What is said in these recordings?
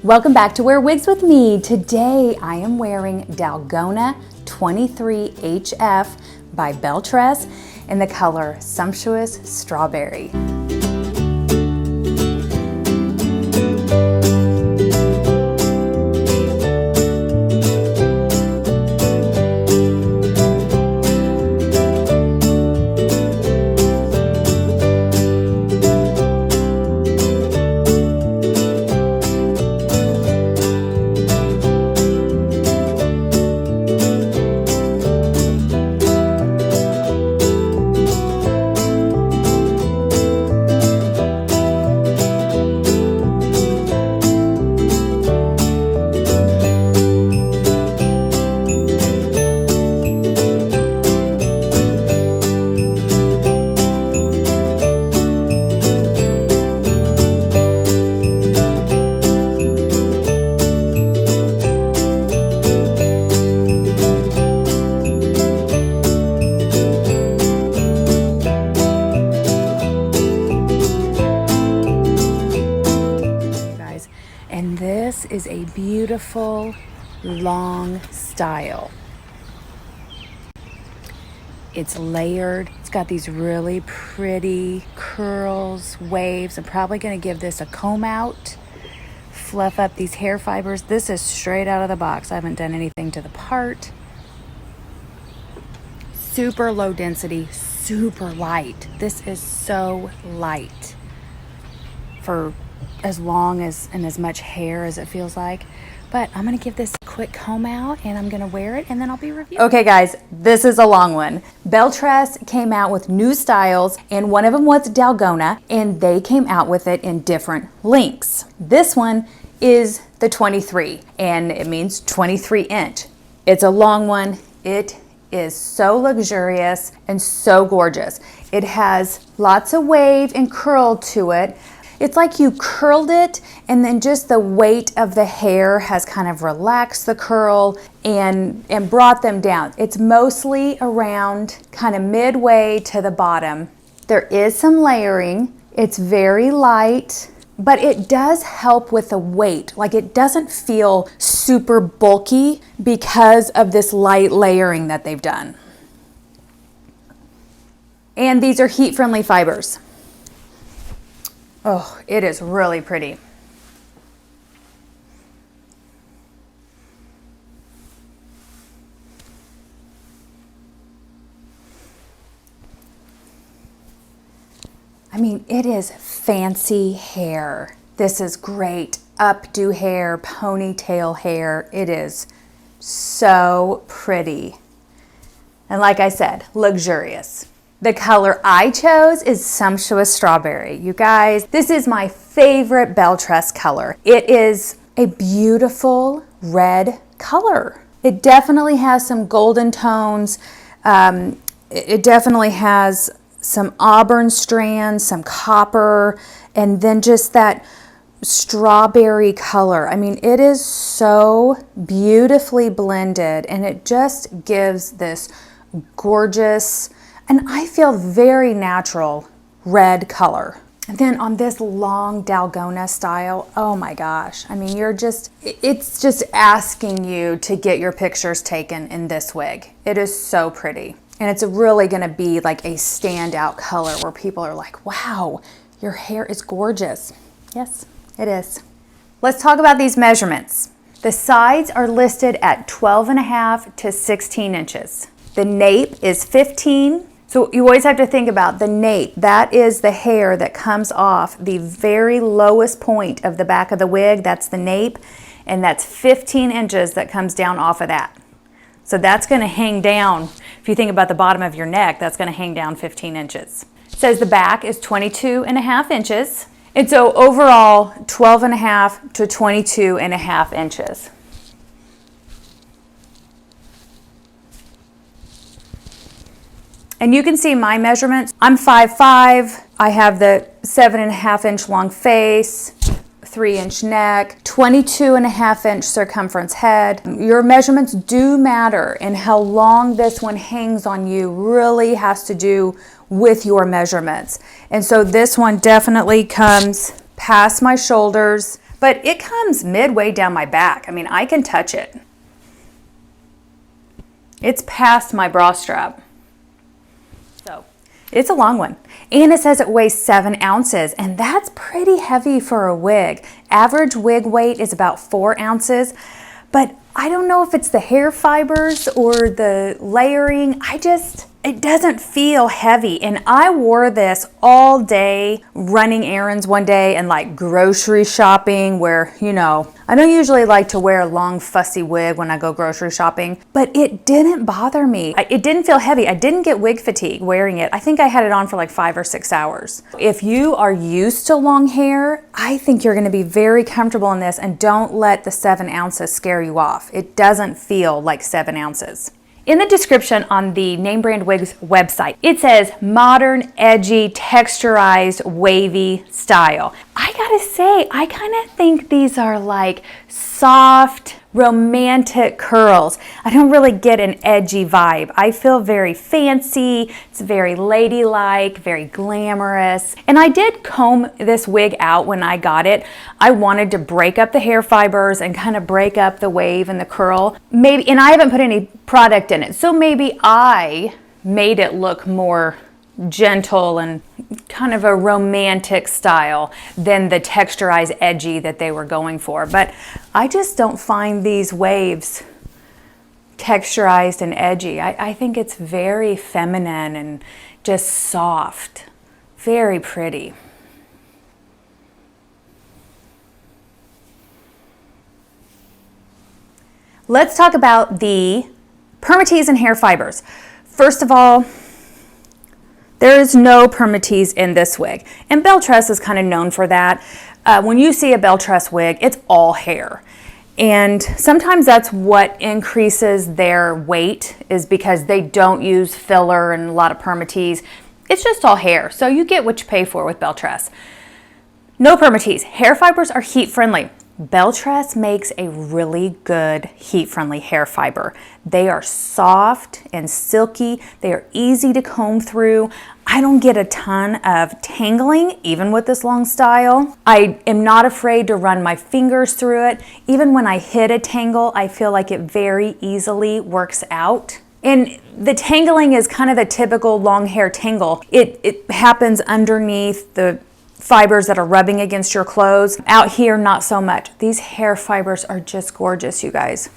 Welcome back to Wear Wigs with me. Today I am wearing Dalgona 23HF by Belle Tress in the color Sumptuous Strawberry. And this is a beautiful long style. It's layered. It's got these really pretty curls, waves. I'm probably going to give this a comb out, fluff up these hair fibers. This is straight out of the box. I haven't done anything to the part. Super low density, super light. This is so light for as long as and as much hair as it feels like. But I'm gonna give this a quick comb out and I'm gonna wear it and then I'll be reviewing. Okay guys, this is a long one. Belle Tress came out with new styles and one of them was Dalgona and they came out with it in different lengths. This one is the 23 and it means 23 inch. It's a long one. It is so luxurious and so gorgeous. It has lots of wave and curl to it. It's like you curled it and then just the weight of the hair has kind of relaxed the curl and brought them down. It's mostly around kind of midway to the bottom. There is some layering. It's very light, but it does help with the weight. Like it doesn't feel super bulky because of this light layering that they've done. And these are heat-friendly fibers. Oh, it is really pretty. I mean, it is fancy hair. This is great updo hair, ponytail hair. It is so pretty. And like I said, luxurious. The color I chose is Sumptuous Strawberry. You guys, this is my favorite Belle Tress color. It is a beautiful red color. It definitely has some golden tones. It definitely has some auburn strands, some copper, and then just that strawberry color. I mean, it is so beautifully blended and it just gives this gorgeous, and I feel very natural red color. And then on this long Dalgona style, oh my gosh. I mean, it's just asking you to get your pictures taken in this wig. It is so pretty. And it's really gonna be like a standout color where people are like, wow, your hair is gorgeous. Yes, it is. Let's talk about these measurements. The sides are listed at 12.5 to 16 inches. The nape is 15. So you always have to think about the nape. That is the hair that comes off the very lowest point of the back of the wig. That's the nape. And that's 15 inches that comes down off of that. So that's going to hang down. If you think about the bottom of your neck, that's going to hang down 15 inches. It says the back is 22.5 inches. And so overall, 12.5 to 22.5 inches. And you can see my measurements. I'm 5'5". I have the 7.5 inch long face, 3-inch neck, 22.5 inch circumference head. Your measurements do matter, and how long this one hangs on you really has to do with your measurements. And so this one definitely comes past my shoulders, but it comes midway down my back. I mean, I can touch it. It's past my bra strap. So it's a long one. And it says it weighs 7 ounces, and that's pretty heavy for a wig. Average wig weight is about 4 ounces, but I don't know if it's the hair fibers or the layering. It doesn't feel heavy. And I wore this all day running errands one day and like grocery shopping where, you know, I don't usually like to wear a long fussy wig when I go grocery shopping, but it didn't bother me. It didn't feel heavy. I didn't get wig fatigue wearing it. I think I had it on for like 5 or 6 hours. If you are used to long hair, I think you're gonna be very comfortable in this, and don't let the 7 ounces scare you off. It doesn't feel like 7 ounces. In the description on the Name Brand Wigs website, it says modern, edgy, texturized, wavy style. I gotta say, I kind of think these are like soft, romantic curls. I don't really get an edgy vibe. I feel very fancy. It's very ladylike, very glamorous. And I did comb this wig out when I got it. I wanted to break up the hair fibers and kind of break up the wave and the curl. Maybe, and I haven't put any product in it, so maybe I made it look more gentle and kind of a romantic style than the texturized edgy that they were going for. But I just don't find these waves texturized and edgy. I think it's very feminine and just soft, very pretty. Let's talk about the Permatease and hair fibers. First of all, there is no Permatease in this wig, and Belle Tress is kind of known for that. When you see a Belle Tress wig, it's all hair, and sometimes that's what increases their weight, is because they don't use filler and a lot of Permatease. It's just all hair, so you get what you pay for with Belle Tress. No Permatease. Hair fibers are heat friendly. Belle Tress makes a really good heat-friendly hair fiber. They are soft and silky. They are easy to comb through. I don't get a ton of tangling, even with this long style. I am not afraid to run my fingers through it. Even when I hit a tangle, I feel like it very easily works out. And the tangling is kind of the typical long hair tangle. It happens underneath the fibers that are rubbing against your clothes. Out here, not so much. These hair fibers are just gorgeous, you guys.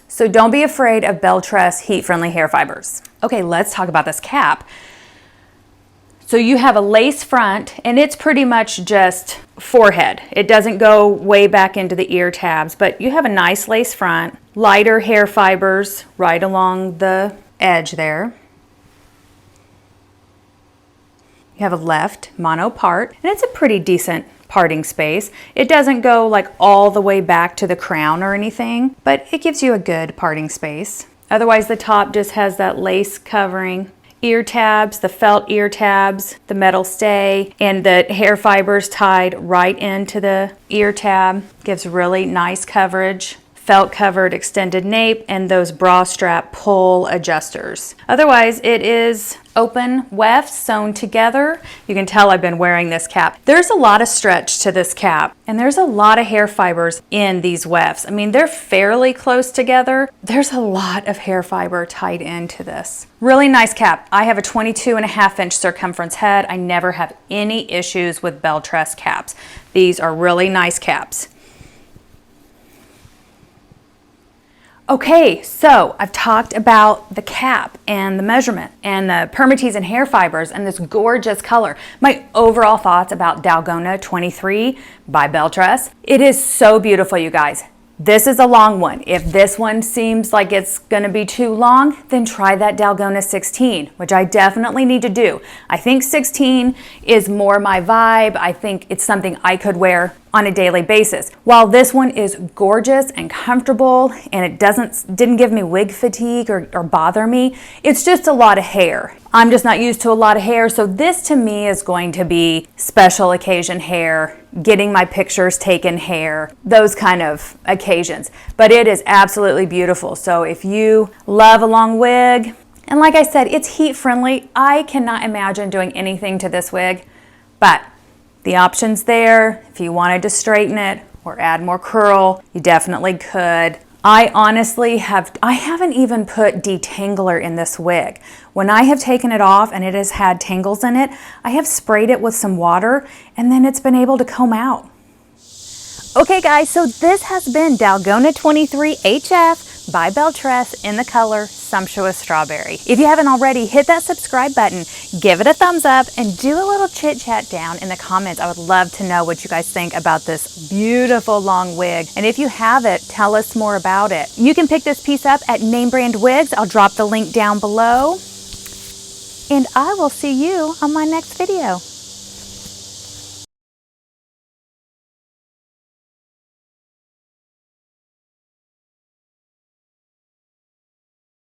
So don't be afraid of Belle Tress heat-friendly hair fibers. Okay, let's talk about this cap. So you have a lace front, and it's pretty much just forehead. It doesn't go way back into the ear tabs, but you have a nice lace front, lighter hair fibers right along the edge there. You have a left mono part, and it's a pretty decent parting space. It doesn't go like all the way back to the crown or anything, but it gives you a good parting space. Otherwise, the top just has that lace covering. Ear tabs, the felt ear tabs, the metal stay, and the hair fibers tied right into the ear tab. Gives really nice coverage. Felt covered extended nape, and those bra strap pull adjusters. Otherwise, it is open wefts sewn together. You can tell I've been wearing this cap. There's a lot of stretch to this cap, and there's a lot of hair fibers in these wefts. I mean, they're fairly close together. There's a lot of hair fiber tied into this. Really nice cap. I have a 22.5-inch circumference head. I never have any issues with Belle Tress caps. These are really nice caps. Okay, so I've talked about the cap and the measurement and the Permatease and hair fibers and this gorgeous color. My overall thoughts about Dalgona 23 by Belle Tress. It is so beautiful, you guys. This is a long one. If this one seems like it's gonna be too long, then try that Dalgona 16, which I definitely need to do. I think 16 is more my vibe. I think it's something I could wear on a daily basis. While this one is gorgeous and comfortable and it didn't give me wig fatigue or bother me, it's just a lot of hair. I'm just not used to a lot of hair, so this to me is going to be special occasion hair, getting my pictures taken hair, those kind of occasions. But it is absolutely beautiful. So if you love a long wig, and like I said, it's heat friendly. I cannot imagine doing anything to this wig, but the option's there. If you wanted to straighten it or add more curl, you definitely could. I honestly I haven't even put detangler in this wig. When I have taken it off and it has had tangles in it, I have sprayed it with some water and then it's been able to comb out. Okay guys, so this has been Dalgona 23HF by Belle Tress in the color Sumptuous Strawberry. If you haven't already, hit that subscribe button, give it a thumbs up, and do a little chit chat down in the comments. I would love to know what you guys think about this beautiful long wig. And if you have it, tell us more about it. You can pick this piece up at Name Brand Wigs. I'll drop the link down below. And I will see you on my next video.